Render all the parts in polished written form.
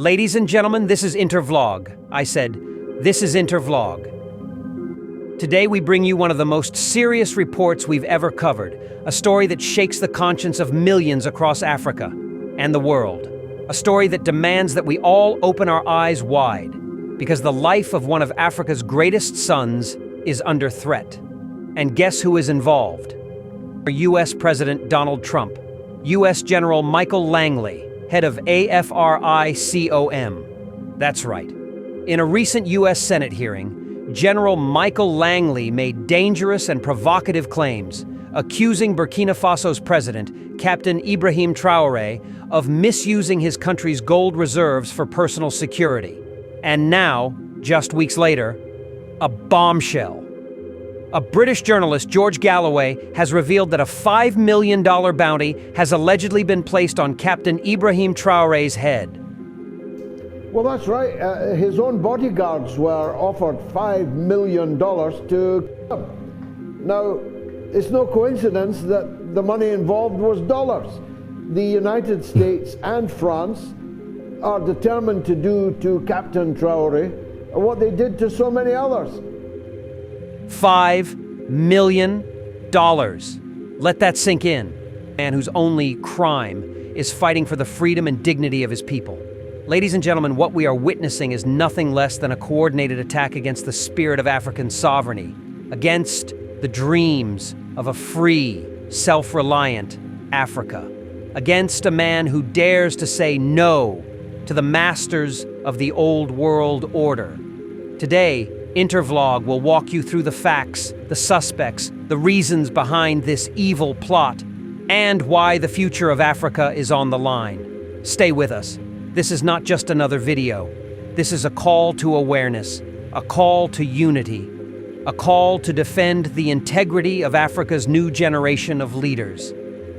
Ladies and gentlemen, this is Intervlog. I said, this is Intervlog. Today we bring you one of the most serious reports we've ever covered, a story that shakes the conscience of millions across Africa and the world. A story that demands that we all open our eyes wide, because the life of one of Africa's greatest sons is under threat. And guess who is involved? U.S. President Donald Trump, U.S. General Michael Langley, head of AFRICOM. That's right. In a recent U.S. Senate hearing, General Michael Langley made dangerous and provocative claims, accusing Burkina Faso's president, Captain Ibrahim Traoré, of misusing his country's gold reserves for personal security. And now, just weeks later, a bombshell. A British journalist, George Galloway, has revealed that a $5 million bounty has allegedly been placed on Captain Ibrahim Traoré's head. Well, that's right. His own bodyguards were offered $5 million to kill him. Now, it's no coincidence that the money involved was dollars. The United States and France are determined to do to Captain Traoré what they did to so many others. $5 million. Let that sink in. A man whose only crime is fighting for the freedom and dignity of his people. Ladies and gentlemen, what we are witnessing is nothing less than a coordinated attack against the spirit of African sovereignty, against the dreams of a free, self-reliant Africa, against a man who dares to say no to the masters of the old world order. Today, Intervlog will walk you through the facts, the suspects, the reasons behind this evil plot, and why the future of Africa is on the line. Stay with us. This is not just another video. This is a call to awareness, a call to unity, a call to defend the integrity of Africa's new generation of leaders.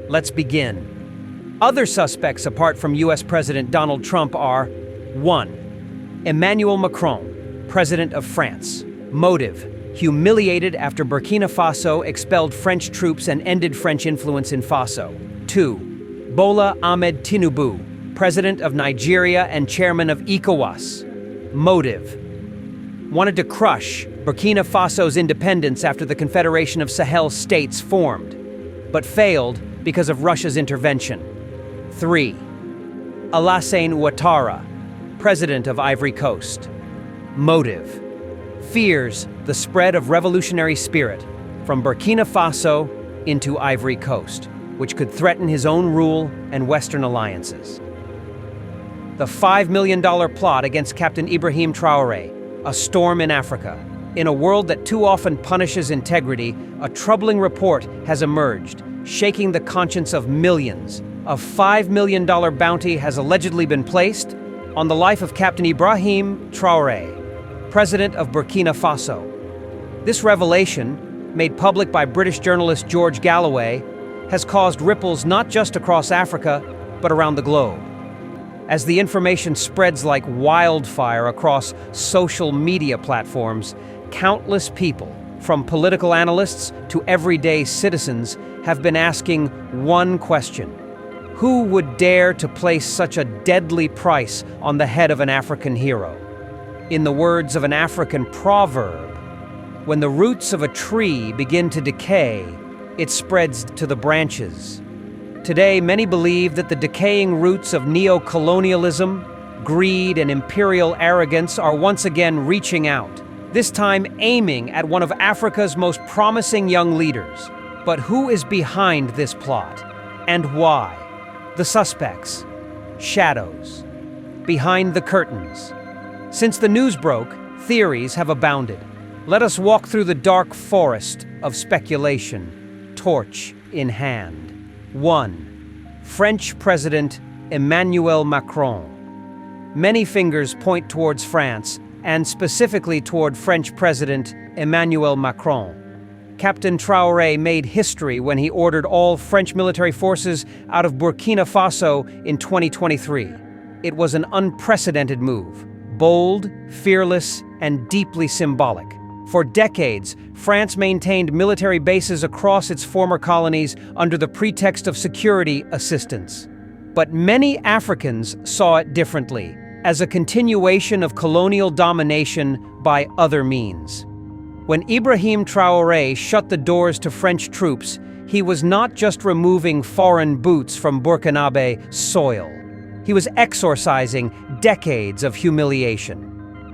Let's begin. Other suspects apart from U.S. President Donald Trump are 1. Emmanuel Macron, President of France. Motive: humiliated after Burkina Faso expelled French troops and ended French influence in Faso. 2. Bola Ahmed Tinubu, President of Nigeria and Chairman of ECOWAS. Motive: wanted to crush Burkina Faso's independence after the Confederation of Sahel states formed, but failed because of Russia's intervention. 3. Alassane Ouattara, President of Ivory Coast. Motive: fears the spread of revolutionary spirit from Burkina Faso into Ivory Coast, which could threaten his own rule and Western alliances. The $5 million plot against Captain Ibrahim Traoré, a storm in Africa. In a world that too often punishes integrity, a troubling report has emerged, shaking the conscience of millions. A $5 million bounty has allegedly been placed on the life of Captain Ibrahim Traoré, President of Burkina Faso. This revelation, made public by British journalist George Galloway, has caused ripples not just across Africa, but around the globe. As the information spreads like wildfire across social media platforms, countless people, from political analysts to everyday citizens, have been asking one question: who would dare to place such a deadly price on the head of an African hero? In the words of an African proverb, when the roots of a tree begin to decay, it spreads to the branches. Today, many believe that the decaying roots of neo-colonialism, greed, and imperial arrogance are once again reaching out, this time aiming at one of Africa's most promising young leaders. But who is behind this plot, and why? The suspects, shadows, behind the curtains. Since the news broke, theories have abounded. Let us walk through the dark forest of speculation, torch in hand. 1. French President Emmanuel Macron. Many fingers point towards France, and specifically toward French President Emmanuel Macron. Captain Traoré made history when he ordered all French military forces out of Burkina Faso in 2023. It was an unprecedented move. Bold, fearless, and deeply symbolic. For decades, France maintained military bases across its former colonies under the pretext of security assistance. But many Africans saw it differently. as a continuation of colonial domination by other means. When Ibrahim Traoré shut the doors to French troops, he was not just removing foreign boots from Burkinabe soil. He was exorcising decades of humiliation.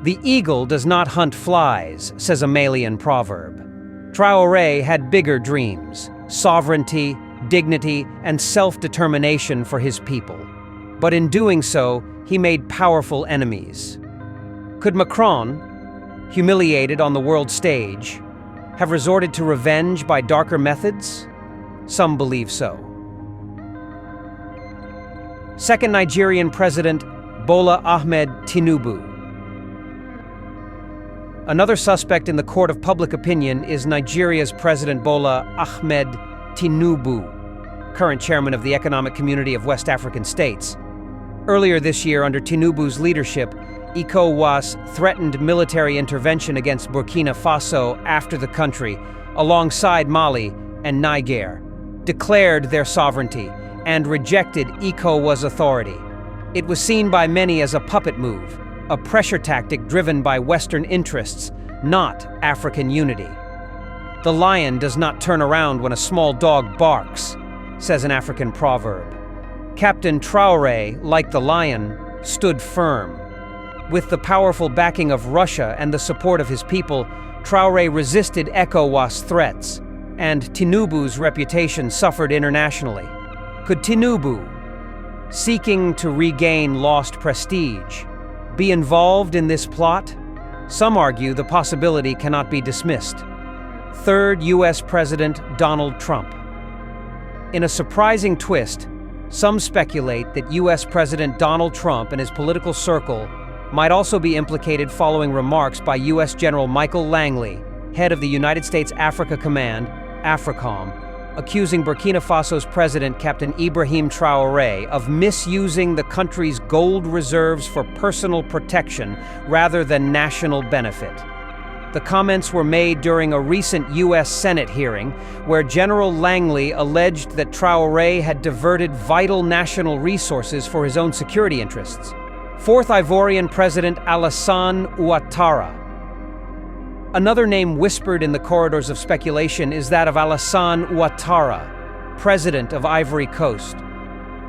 The eagle does not hunt flies, says a Malian proverb. Traoré had bigger dreams: sovereignty, dignity, and self-determination for his people. But in doing so, he made powerful enemies. Could Macron, humiliated on the world stage, have resorted to revenge by darker methods? Some believe so. Second Nigerian President Bola Ahmed Tinubu. Another suspect in the court of public opinion is Nigeria's President Bola Ahmed Tinubu, current chairman of the Economic Community of West African States. Earlier this year, under Tinubu's leadership, ECOWAS threatened military intervention against Burkina Faso after the country, alongside Mali and Niger, declared their sovereignty and rejected ECOWAS authority. It was seen by many as a puppet move, a pressure tactic driven by Western interests, not African unity. The lion does not turn around when a small dog barks, says an African proverb. Captain Traoré, like the lion, stood firm. With the powerful backing of Russia and the support of his people, Traoré resisted ECOWAS threats, and Tinubu's reputation suffered internationally. Could Tinubu, seeking to regain lost prestige, be involved in this plot? Some argue the possibility cannot be dismissed. Third U.S. President Donald Trump. In a surprising twist, some speculate that U.S. President Donald Trump and his political circle might also be implicated following remarks by U.S. General Michael Langley, head of the United States Africa Command, AFRICOM, accusing Burkina Faso's president, Captain Ibrahim Traoré, of misusing the country's gold reserves for personal protection rather than national benefit. The comments were made during a recent U.S. Senate hearing, where General Langley alleged that Traoré had diverted vital national resources for his own security interests. Fourth Ivorian President Alassane Ouattara. Another name whispered in the corridors of speculation is that of Alassane Ouattara, President of Ivory Coast.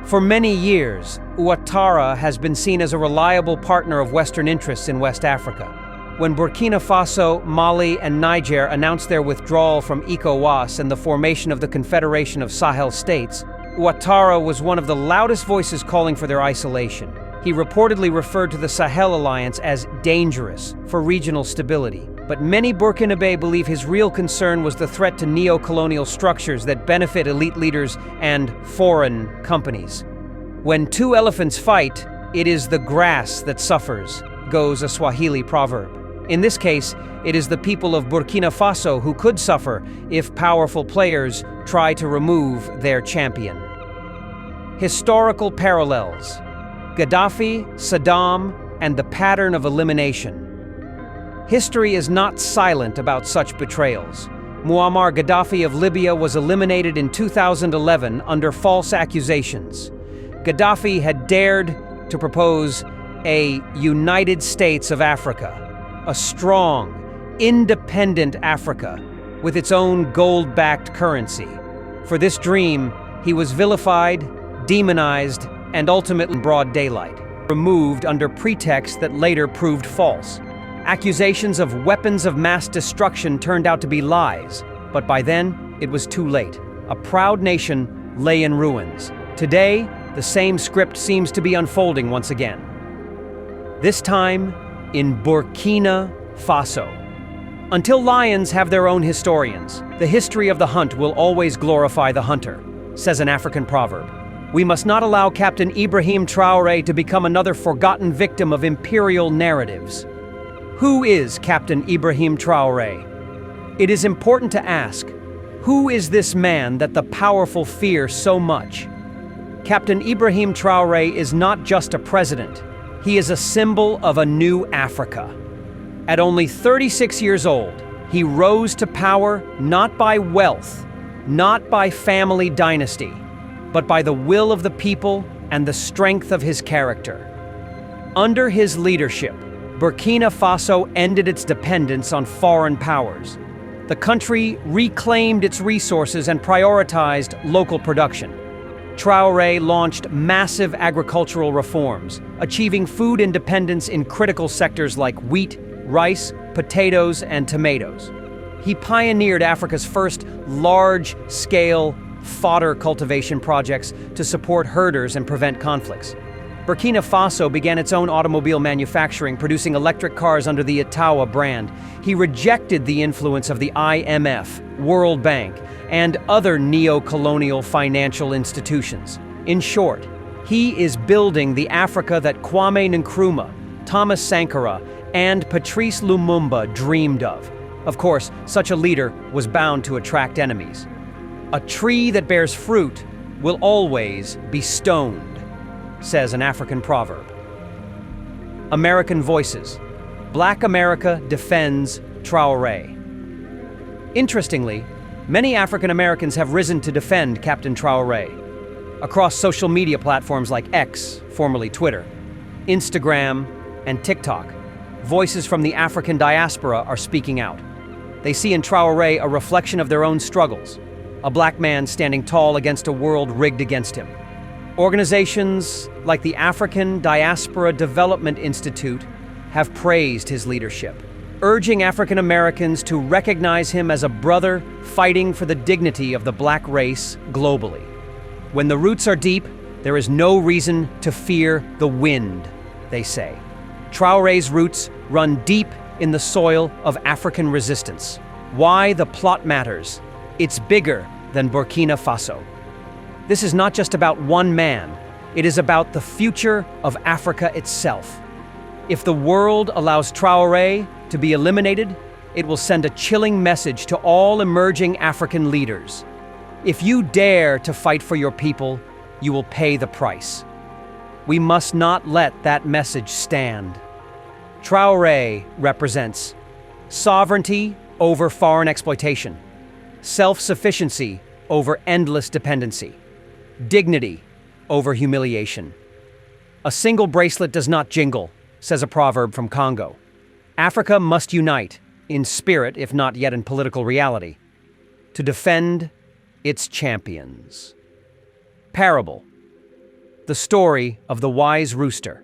For many years, Ouattara has been seen as a reliable partner of Western interests in West Africa. When Burkina Faso, Mali, and Niger announced their withdrawal from ECOWAS and the formation of the Confederation of Sahel States, Ouattara was one of the loudest voices calling for their isolation. He reportedly referred to the Sahel Alliance as dangerous for regional stability. But many Burkinabe believe his real concern was the threat to neo-colonial structures that benefit elite leaders and foreign companies. When two elephants fight, it is the grass that suffers, goes a Swahili proverb. In this case, it is the people of Burkina Faso who could suffer if powerful players try to remove their champion. Historical parallels: Gaddafi, Saddam, and the pattern of elimination. History is not silent about such betrayals. Muammar Gaddafi of Libya was eliminated in 2011 under false accusations. Gaddafi had dared to propose a United States of Africa, a strong, independent Africa with its own gold-backed currency. For this dream, he was vilified, demonized, and ultimately in broad daylight, removed under pretext that later proved false. Accusations of weapons of mass destruction turned out to be lies, but by then, it was too late. A proud nation lay in ruins. Today, the same script seems to be unfolding once again. This time, in Burkina Faso. Until lions have their own historians, the history of the hunt will always glorify the hunter, says an African proverb. We must not allow Captain Ibrahim Traoré to become another forgotten victim of imperial narratives. Who is Captain Ibrahim Traoré? It is important to ask, who is this man that the powerful fear so much? Captain Ibrahim Traoré is not just a president. He is a symbol of a new Africa. At only 36 years old, he rose to power not by wealth, not by family dynasty, but by the will of the people and the strength of his character. Under his leadership, Burkina Faso ended its dependence on foreign powers. The country reclaimed its resources and prioritized local production. Traoré launched massive agricultural reforms, achieving food independence in critical sectors like wheat, rice, potatoes, and tomatoes. He pioneered Africa's first large-scale fodder cultivation projects to support herders and prevent conflicts. Burkina Faso began its own automobile manufacturing, producing electric cars under the Itawa brand. He rejected the influence of the IMF, World Bank, and other neo-colonial financial institutions. In short, he is building the Africa that Kwame Nkrumah, Thomas Sankara, and Patrice Lumumba dreamed of. Of course, such a leader was bound to attract enemies. A tree that bears fruit will always be stoned, says an African proverb. American Voices. Black America defends Traoré. Interestingly, many African Americans have risen to defend Captain Traoré. Across social media platforms like X, formerly Twitter, Instagram, and TikTok, voices from the African diaspora are speaking out. They see in Traoré a reflection of their own struggles, a black man standing tall against a world rigged against him. Organizations like the African Diaspora Development Institute have praised his leadership, urging African Americans to recognize him as a brother fighting for the dignity of the black race globally. When the roots are deep, there is no reason to fear the wind, they say. Traoré's roots run deep in the soil of African resistance. Why the plot matters. It's bigger than Burkina Faso. This is not just about one man. It is about the future of Africa itself. If the world allows Traoré to be eliminated, it will send a chilling message to all emerging African leaders. If you dare to fight for your people, you will pay the price. We must not let that message stand. Traoré represents sovereignty over foreign exploitation, self-sufficiency over endless dependency, dignity over humiliation. A single bracelet does not jingle, says a proverb from Congo. Africa must unite, in spirit if not yet in political reality, to defend its champions. Parable. The story of the wise rooster.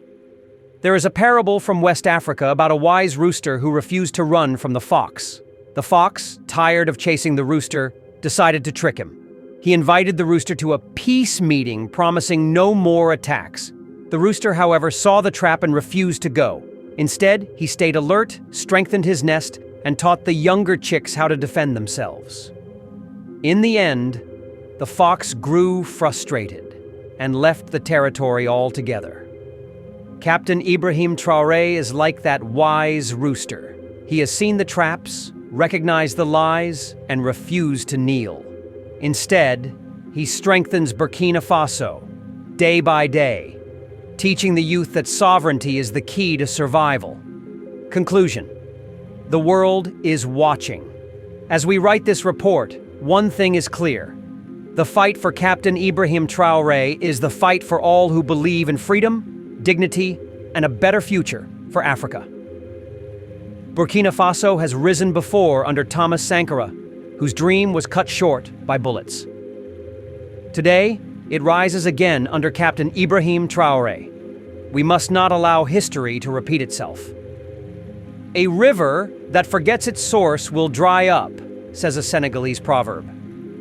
There is a parable from West Africa about a wise rooster who refused to run from the fox. The fox, tired of chasing the rooster, decided to trick him. He invited the rooster to a peace meeting, promising no more attacks. The rooster, however, saw the trap and refused to go. Instead, he stayed alert, strengthened his nest, and taught the younger chicks how to defend themselves. In the end, the fox grew frustrated and left the territory altogether. Captain Ibrahim Traoré is like that wise rooster. He has seen the traps, recognized the lies, and refused to kneel. Instead, he strengthens Burkina Faso, day by day, teaching the youth that sovereignty is the key to survival. Conclusion. The world is watching. As we write this report, one thing is clear. The fight for Captain Ibrahim Traoré is the fight for all who believe in freedom, dignity, and a better future for Africa. Burkina Faso has risen before under Thomas Sankara, whose dream was cut short by bullets. Today, it rises again under Captain Ibrahim Traoré. We must not allow history to repeat itself. A river that forgets its source will dry up, says a Senegalese proverb.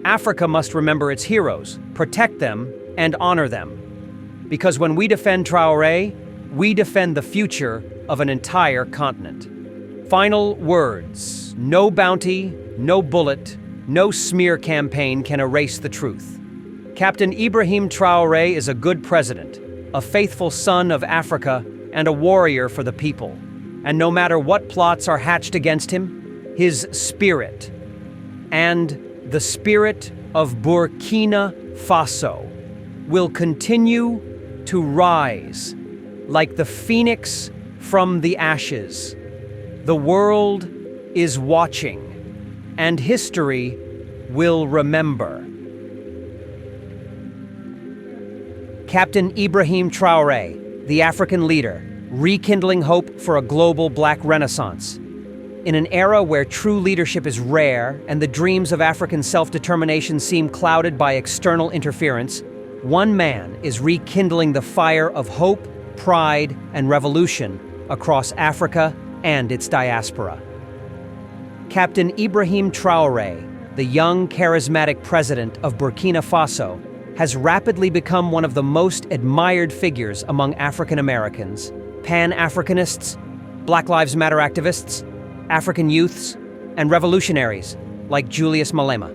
Africa must remember its heroes, protect them, and honor them. Because when we defend Traoré, we defend the future of an entire continent. Final words. No bounty, no bullet, no smear campaign can erase the truth. Captain Ibrahim Traoré is a good president, a faithful son of Africa, and a warrior for the people. And no matter what plots are hatched against him, his spirit and the spirit of Burkina Faso will continue to rise like the phoenix from the ashes. The world is watching, and history will remember. Captain Ibrahim Traoré, the African leader, rekindling hope for a global Black Renaissance. In an era where true leadership is rare and the dreams of African self-determination seem clouded by external interference, one man is rekindling the fire of hope, pride, and revolution across Africa and its diaspora. Captain Ibrahim Traoré, the young, charismatic president of Burkina Faso, has rapidly become one of the most admired figures among African Americans, Pan-Africanists, Black Lives Matter activists, African youths, and revolutionaries like Julius Malema.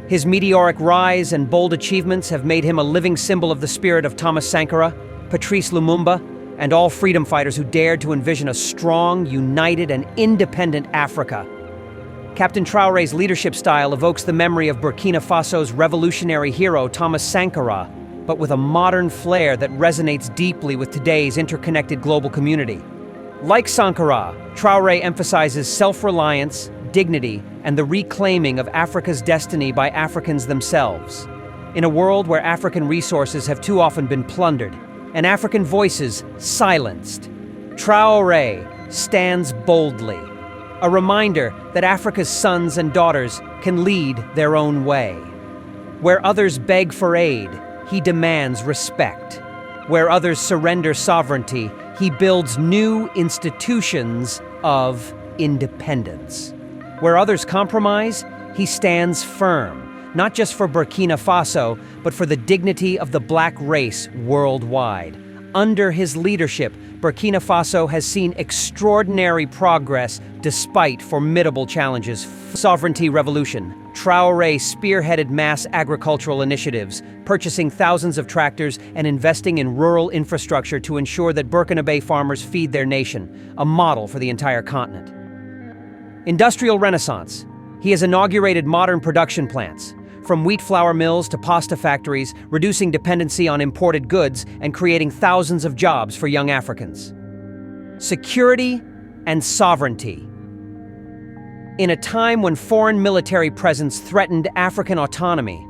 His meteoric rise and bold achievements have made him a living symbol of the spirit of Thomas Sankara, Patrice Lumumba, and all freedom fighters who dared to envision a strong, united, and independent Africa. Captain Traoré's leadership style evokes the memory of Burkina Faso's revolutionary hero Thomas Sankara, but with a modern flair that resonates deeply with today's interconnected global community. Like Sankara, Traoré emphasizes self-reliance, dignity, and the reclaiming of Africa's destiny by Africans themselves. In a world where African resources have too often been plundered and African voices silenced, Traoré stands boldly, a reminder that Africa's sons and daughters can lead their own way. Where others beg for aid, he demands respect. Where others surrender sovereignty, he builds new institutions of independence. Where others compromise, he stands firm, not just for Burkina Faso, but for the dignity of the Black race worldwide. Under his leadership, Burkina Faso has seen extraordinary progress despite formidable challenges. Sovereignty revolution. Traoré spearheaded mass agricultural initiatives, purchasing thousands of tractors and investing in rural infrastructure to ensure that Burkinabe farmers feed their nation, a model for the entire continent. Industrial Renaissance. He has inaugurated modern production plants, from wheat flour mills to pasta factories, reducing dependency on imported goods and creating thousands of jobs for young Africans. Security and sovereignty. In a time when foreign military presence threatened African autonomy,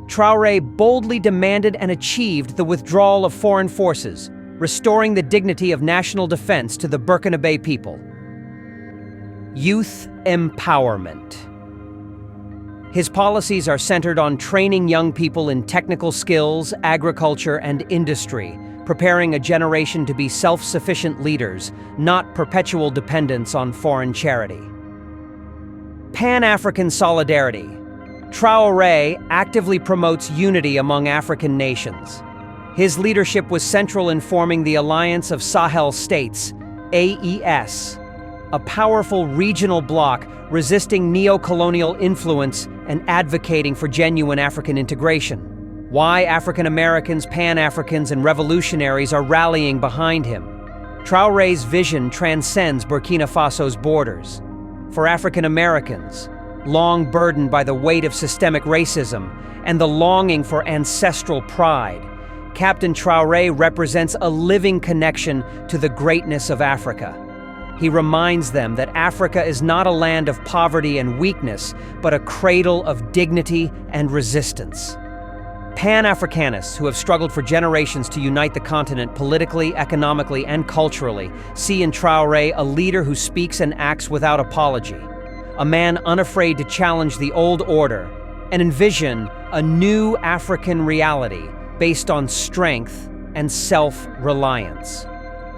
Traoré boldly demanded and achieved the withdrawal of foreign forces, restoring the dignity of national defense to the Burkinabe people. Youth empowerment. His policies are centered on training young people in technical skills, agriculture, and industry, preparing a generation to be self-sufficient leaders, not perpetual dependence on foreign charity. Pan-African solidarity. Traoré actively promotes unity among African nations. His leadership was central in forming the Alliance of Sahel States, AES, a powerful regional bloc resisting neo-colonial influence and advocating for genuine African integration. Why African Americans, Pan-Africans, and revolutionaries are rallying behind him. Traoré's vision transcends Burkina Faso's borders. For African Americans, long burdened by the weight of systemic racism and the longing for ancestral pride, Captain Traoré represents a living connection to the greatness of Africa. He reminds them that Africa is not a land of poverty and weakness, but a cradle of dignity and resistance. Pan-Africanists who have struggled for generations to unite the continent politically, economically, and culturally see in Traoré a leader who speaks and acts without apology, a man unafraid to challenge the old order and envision a new African reality based on strength and self-reliance.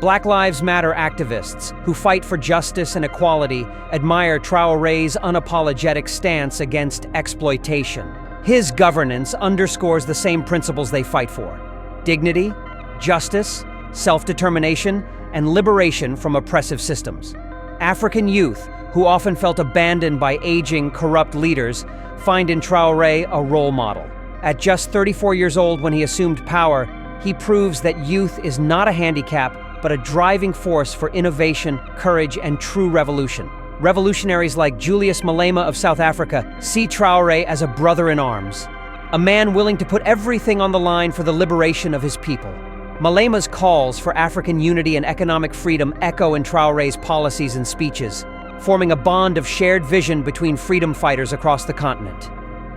Black Lives Matter activists who fight for justice and equality admire Traoré's unapologetic stance against exploitation. His governance underscores the same principles they fight for: dignity, justice, self-determination, and liberation from oppressive systems. African youth, who often felt abandoned by aging, corrupt leaders, find in Traoré a role model. At just 34 years old when he assumed power, he proves that youth is not a handicap, but a driving force for innovation, courage, and true revolution. Revolutionaries like Julius Malema of South Africa see Traoré as a brother in arms, a man willing to put everything on the line for the liberation of his people. Malema's calls for African unity and economic freedom echo in Traoré's policies and speeches, forming a bond of shared vision between freedom fighters across the continent.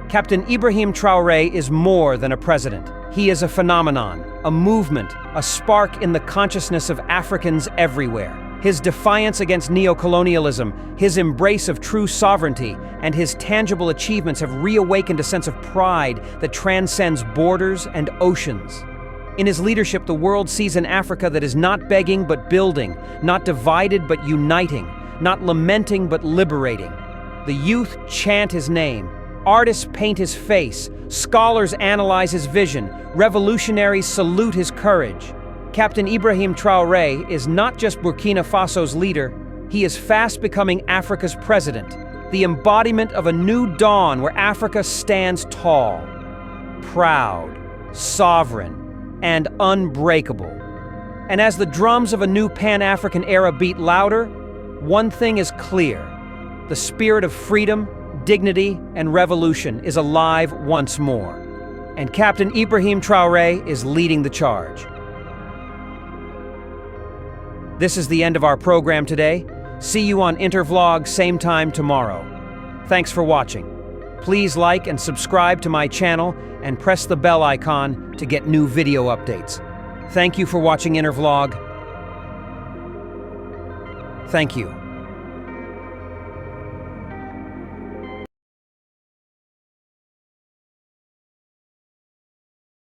Captain Ibrahim Traoré is more than a president. He is a phenomenon, a movement, a spark in the consciousness of Africans everywhere. His defiance against neocolonialism, his embrace of true sovereignty, and his tangible achievements have reawakened a sense of pride that transcends borders and oceans. In his leadership, the world sees an Africa that is not begging but building, not divided but uniting, not lamenting but liberating. The youth chant his name, artists paint his face, scholars analyze his vision, revolutionaries salute his courage. Captain Ibrahim Traoré is not just Burkina Faso's leader, he is fast becoming Africa's president, the embodiment of a new dawn where Africa stands tall, proud, sovereign, and unbreakable. And as the drums of a new Pan-African era beat louder, one thing is clear: the spirit of freedom, dignity, and revolution is alive once more. And Captain Ibrahim Traoré is leading the charge. This is the end of our program today. See you on Intervlog same time tomorrow. Thanks for watching. Please like and subscribe to my channel and press the bell icon to get new video updates. Thank you for watching Intervlog. Thank you.